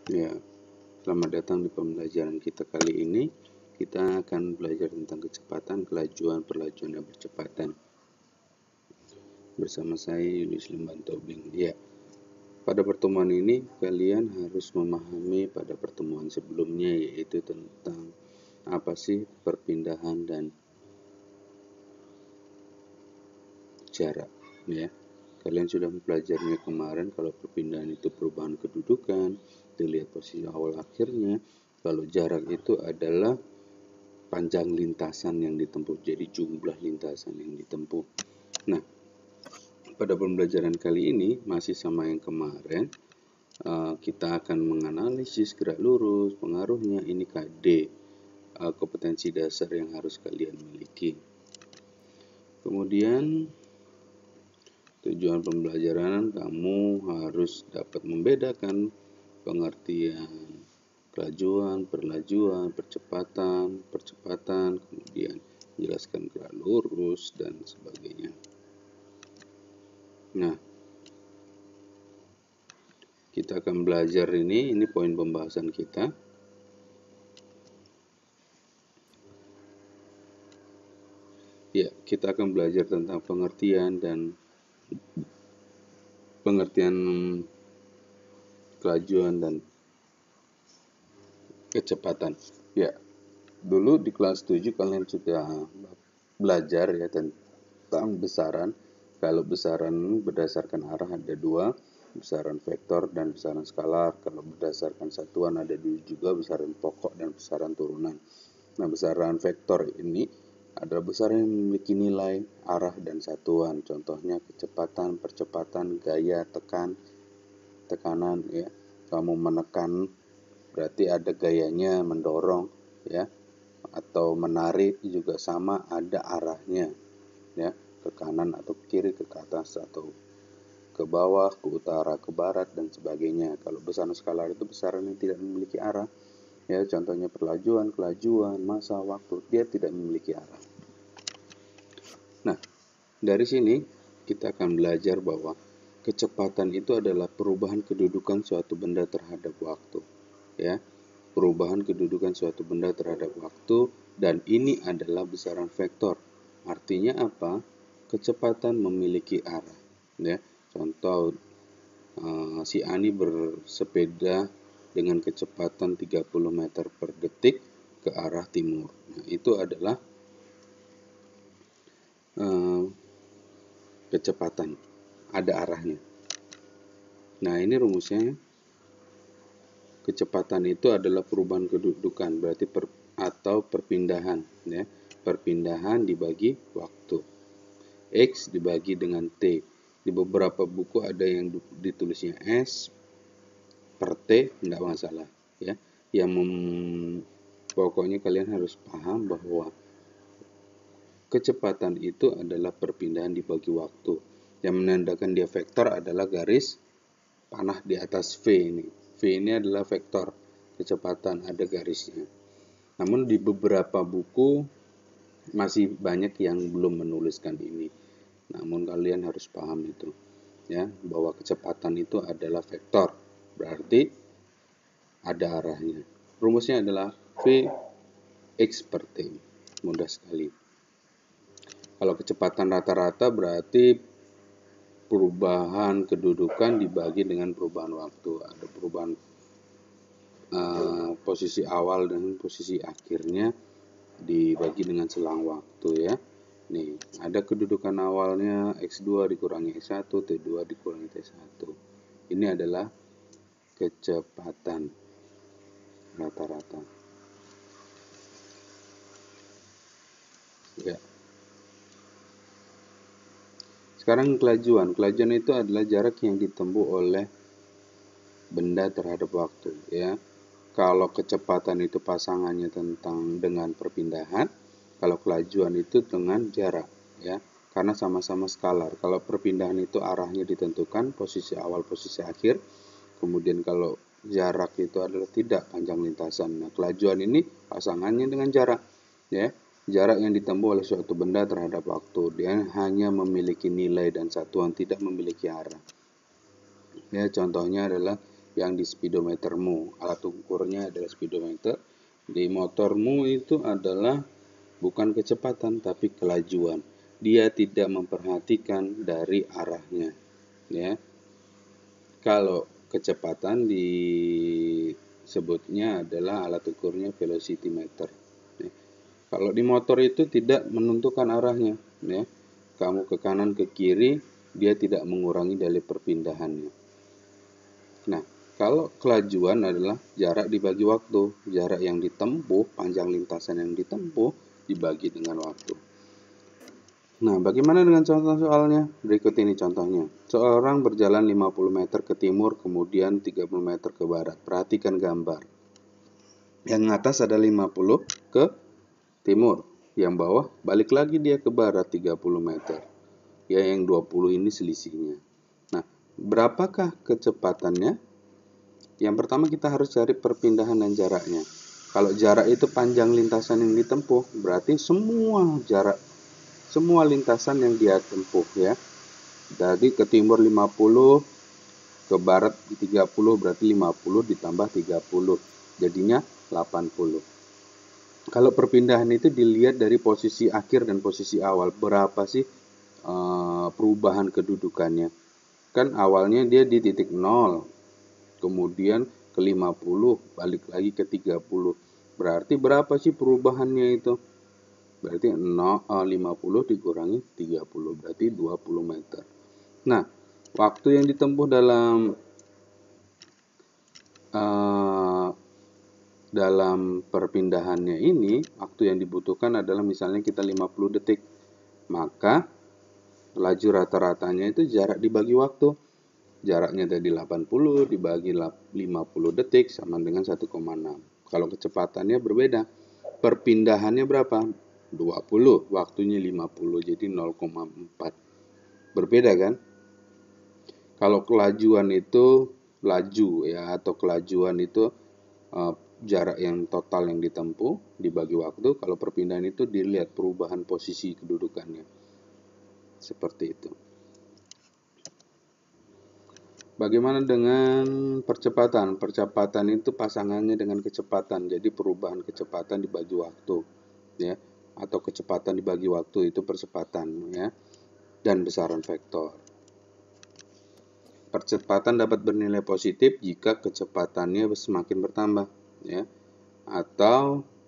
Ya, selamat datang di pembelajaran kita kali ini. Kita akan belajar tentang kecepatan, kelajuan, perlajuan, dan percepatan. Bersama saya Yunus Lemban Tobing. Ya, pada pertemuan ini kalian harus memahami pada pertemuan sebelumnya, yaitu tentang apa sih perpindahan dan jarak. Ya, kalian sudah mempelajarinya kemarin. Kalau perpindahan itu perubahan kedudukan, dilihat posisi awal akhirnya. Kalau jarak itu adalah panjang lintasan yang ditempuh, jadi jumlah lintasan yang ditempuh. Nah, pada pembelajaran kali ini masih sama yang kemarin, kita akan menganalisis gerak lurus, pengaruhnya, ini KD, kompetensi dasar yang harus kalian miliki. Kemudian tujuan pembelajaran, kamu harus dapat membedakan pengertian kelajuan, perlajuan, percepatan, kemudian jelaskan gerak lurus dan sebagainya. Nah, kita akan belajar ini poin pembahasan kita. Ya, kita akan belajar tentang pengertian kelajuan dan kecepatan. Ya, dulu di kelas 7 kalian sudah belajar ya tentang besaran. Kalau besaran berdasarkan arah ada dua, besaran vektor dan besaran skalar. Kalau berdasarkan satuan ada dua juga, besaran pokok dan besaran turunan. Nah, besaran vektor ini adalah besaran yang memiliki nilai, arah, dan satuan. Contohnya kecepatan, percepatan, gaya, tekanan ya. Kamu menekan berarti ada gayanya, mendorong ya, atau menarik juga sama, ada arahnya ya, ke kanan atau ke kiri, ke atas atau ke bawah, ke utara, ke barat dan sebagainya. Kalau besaran skalar itu besaran yang tidak memiliki arah ya, contohnya perlajuan, kelajuan, masa, waktu, dia tidak memiliki arah. Nah, dari sini kita akan belajar bahwa kecepatan itu adalah perubahan kedudukan suatu benda terhadap waktu ya, perubahan kedudukan suatu benda terhadap waktu, dan ini adalah besaran vektor. Artinya apa? Kecepatan memiliki arah ya. Contoh, si Ani bersepeda dengan kecepatan 30 meter per detik ke arah timur. Nah, itu adalah kecepatan, ada arahnya. Nah, ini rumusnya. Kecepatan itu adalah perubahan kedudukan, berarti atau perpindahan ya. Perpindahan dibagi waktu. X dibagi dengan T. Di beberapa buku ada yang ditulisnya S per T, enggak masalah ya. Pokoknya kalian harus paham bahwa kecepatan itu adalah perpindahan dibagi waktu. Yang menandakan dia vektor adalah garis panah di atas V ini. V ini adalah vektor kecepatan, ada garisnya. Namun di beberapa buku masih banyak yang belum menuliskan ini. Namun kalian harus paham itu ya, bahwa kecepatan itu adalah vektor, berarti ada arahnya. Rumusnya adalah V X per T. Mudah sekali. Kalau kecepatan rata-rata berarti perubahan kedudukan dibagi dengan perubahan waktu. Ada perubahan posisi awal dan posisi akhirnya dibagi dengan selang waktu ya. Nih, ada kedudukan awalnya X2 dikurangi X1, T2 dikurangi T1. Ini adalah kecepatan rata-rata. Ya. Sekarang kelajuan. Kelajuan itu adalah jarak yang ditempuh oleh benda terhadap waktu ya. Kalau kecepatan itu pasangannya dengan perpindahan, kalau kelajuan itu dengan jarak ya, karena sama-sama skalar. Kalau perpindahan itu arahnya ditentukan, posisi awal, posisi akhir. Kemudian kalau jarak itu adalah tidak panjang lintasan. Nah, kelajuan ini pasangannya dengan jarak ya. Jarak yang ditempuh oleh suatu benda terhadap waktu, dia hanya memiliki nilai dan satuan, tidak memiliki arah. Ya, contohnya adalah yang di speedometermu. Alat ukurnya adalah speedometer. Di motormu itu adalah bukan kecepatan tapi kelajuan. Dia tidak memperhatikan dari arahnya, ya. Kalau kecepatan disebutnya adalah alat ukurnya velocity meter. Ya. Kalau di motor itu tidak menentukan arahnya, ya. Kamu ke kanan ke kiri, dia tidak mengurangi dari perpindahannya. Nah, kalau kelajuan adalah jarak dibagi waktu, jarak yang ditempuh, panjang lintasan yang ditempuh dibagi dengan waktu. Nah, bagaimana dengan contoh soalnya? Berikut ini contohnya. Seorang berjalan 50 meter ke timur, kemudian 30 meter ke barat. Perhatikan gambar. Yang atas ada 50 ke timur. Yang bawah balik lagi dia ke barat 30 meter. Ya, yang 20 ini selisihnya. Nah, berapakah kecepatannya? Yang pertama kita harus cari perpindahan dan jaraknya. Kalau jarak itu panjang lintasan yang ditempuh, berarti semua lintasan yang dia tempuh, ya. Jadi ke timur 50, ke barat 30, berarti 50 ditambah 30, jadinya 80. Kalau perpindahan itu dilihat dari posisi akhir dan posisi awal, berapa sih perubahan kedudukannya. Kan awalnya dia di titik 0, kemudian ke 50, balik lagi ke 30. Berarti berapa sih perubahannya itu? Berarti 50 dikurangi 30, berarti 20 meter. Nah, waktu yang ditempuh dalam perpindahannya ini, waktu yang dibutuhkan adalah misalnya kita 50 detik. Maka laju rata-ratanya itu jarak dibagi waktu. Jaraknya tadi 80 dibagi 50 detik sama dengan 1,6. Kalau kecepatannya berbeda. Perpindahannya berapa? 20, waktunya 50, jadi 0,4. Berbeda kan? Kalau kelajuan itu laju, ya, atau kelajuan itu jarak yang total yang ditempuh dibagi waktu. Kalau perpindahan itu dilihat perubahan posisi kedudukannya. Seperti itu. Bagaimana dengan percepatan? Percepatan itu pasangannya dengan kecepatan. Jadi perubahan kecepatan dibagi waktu, ya, atau kecepatan dibagi waktu itu percepatan, ya, dan besaran vektor. Percepatan dapat bernilai positif jika kecepatannya semakin bertambah, ya,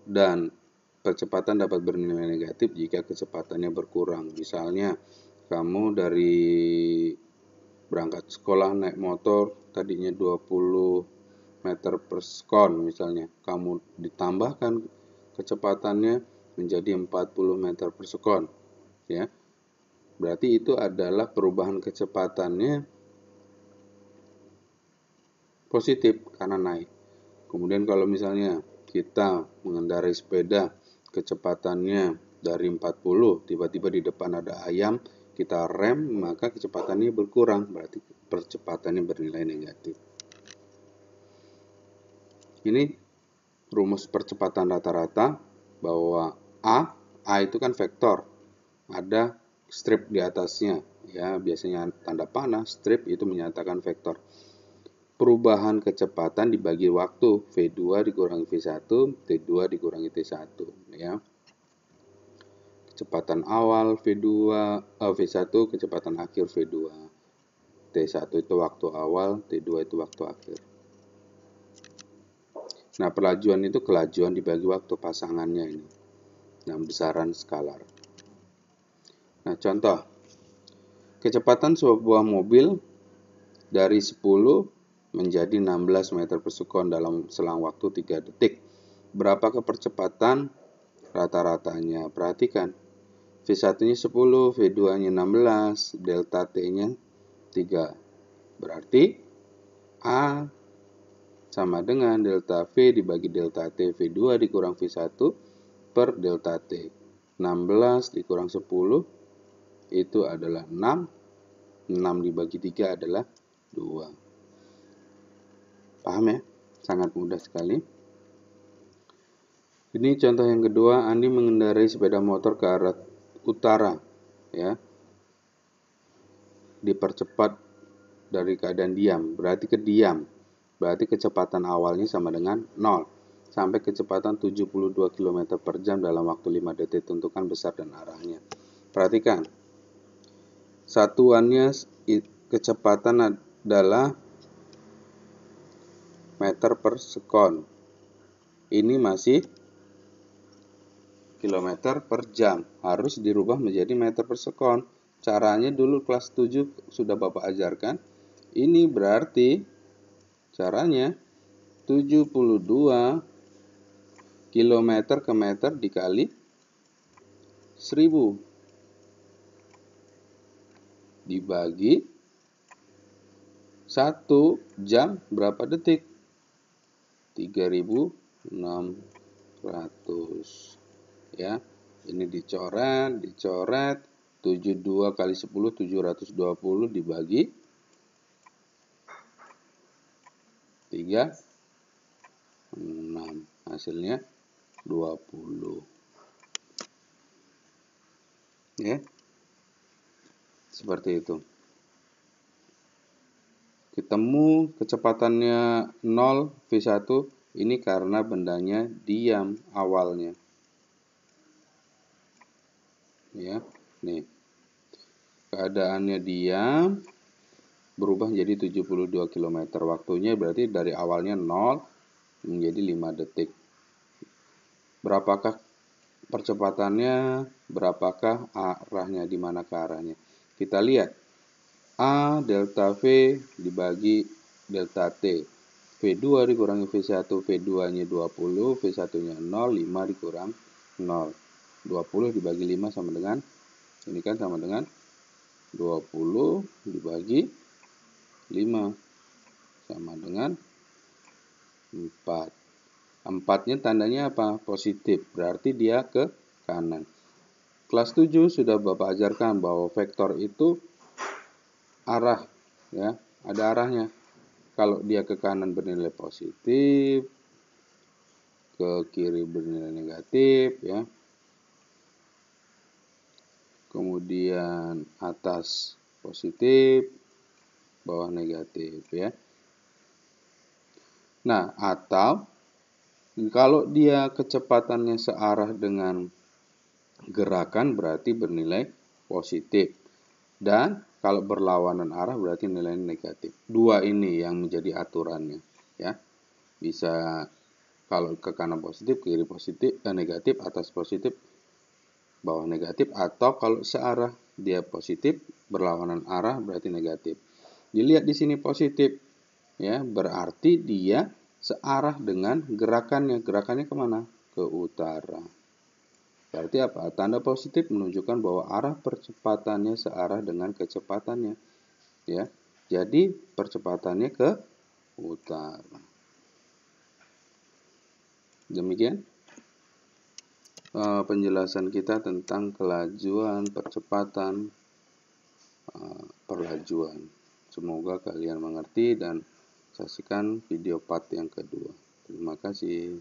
dan percepatan dapat bernilai negatif jika kecepatannya berkurang. Misalnya kamu dari berangkat sekolah naik motor tadinya 20 meter per sekon, misalnya kamu ditambahkan kecepatannya menjadi 40 meter per sekon, ya. Berarti itu adalah perubahan kecepatannya positif karena naik. Kemudian kalau misalnya kita mengendarai sepeda kecepatannya dari 40, tiba-tiba di depan ada ayam, kita rem, maka kecepatannya berkurang, berarti percepatannya bernilai negatif. Ini rumus percepatan rata-rata bahwa A itu kan vektor, ada strip di atasnya, ya, biasanya tanda panah, strip itu menyatakan vektor. Perubahan kecepatan dibagi waktu, V2 dikurangi V1, T2 dikurangi T1, ya. Kecepatan awal V1, kecepatan akhir V2. T1 itu waktu awal, T2 itu waktu akhir. Nah, pelajuan itu kelajuan dibagi waktu pasangannya ini. Nah, besaran skalar. Nah, contoh. Kecepatan sebuah mobil dari 10 menjadi 16 meter per sekon dalam selang waktu 3 detik. Berapakah percepatan rata-ratanya? Perhatikan. V1-nya 10, V2-nya 16, delta T-nya 3. Berarti A sama dengan delta V dibagi delta T, V2 dikurang V1 per delta T. 16 dikurang 10 itu adalah 6. 6 dibagi 3 adalah 2. Paham ya? Sangat mudah sekali. Ini contoh yang kedua, Andi mengendarai sepeda motor ke arah utara, ya. Dipercepat dari keadaan diam, berarti ke diam. Berarti kecepatan awalnya sama dengan 0. Sampai kecepatan 72 km per jam dalam waktu 5 detik. Tentukan besar dan arahnya. Perhatikan. Satuannya kecepatan adalah meter per sekon. Ini masih kilometer per jam. Harus dirubah menjadi meter per sekon. Caranya dulu kelas 7 sudah Bapak ajarkan. Ini berarti caranya 72 km ke meter dikali 1000 dibagi 1 jam berapa detik? 3600. Ya. Ini dicoret 72 kali 10 720 dibagi 36. Hasilnya 20. Ya. Seperti itu. Ketemu kecepatannya 0 V1 ini karena bendanya diam awalnya. Ya, nih. Keadaannya diam berubah menjadi 72 km. Waktunya berarti dari awalnya 0 menjadi 5 detik. Berapakah percepatannya? Berapakah arahnya? Di mana ke arahnya? Kita lihat. A delta V dibagi delta T. V2 dikurangi V1, V2-nya 20, V1-nya 0, 5 dikurang 0. 20 dibagi 5 sama dengan, ini kan sama dengan 20 dibagi 5 sama dengan 4. 4-nya tandanya apa? Positif, berarti dia ke kanan. Kelas 7 sudah Bapak ajarkan bahwa vektor itu arah, ya, ada arahnya. Kalau dia ke kanan bernilai positif, ke kiri bernilai negatif, ya. Kemudian atas positif, bawah negatif, ya. Nah, atau kalau dia kecepatannya searah dengan gerakan berarti bernilai positif. Dan kalau berlawanan arah berarti nilai negatif. Dua ini yang menjadi aturannya, ya. Bisa kalau ke kanan positif, ke kiri positif, negatif, atas positif, bawah negatif, atau kalau searah dia positif, berlawanan arah berarti negatif. Dilihat di sini positif, ya, berarti dia searah dengan gerakannya. Gerakannya kemana? Ke utara. Berarti apa? Tanda positif menunjukkan bahwa arah percepatannya searah dengan kecepatannya, ya. Jadi percepatannya ke utara. Demikian penjelasan kita tentang kelajuan, percepatan, perlajuan. Semoga kalian mengerti dan saksikan video part yang kedua. Terima kasih.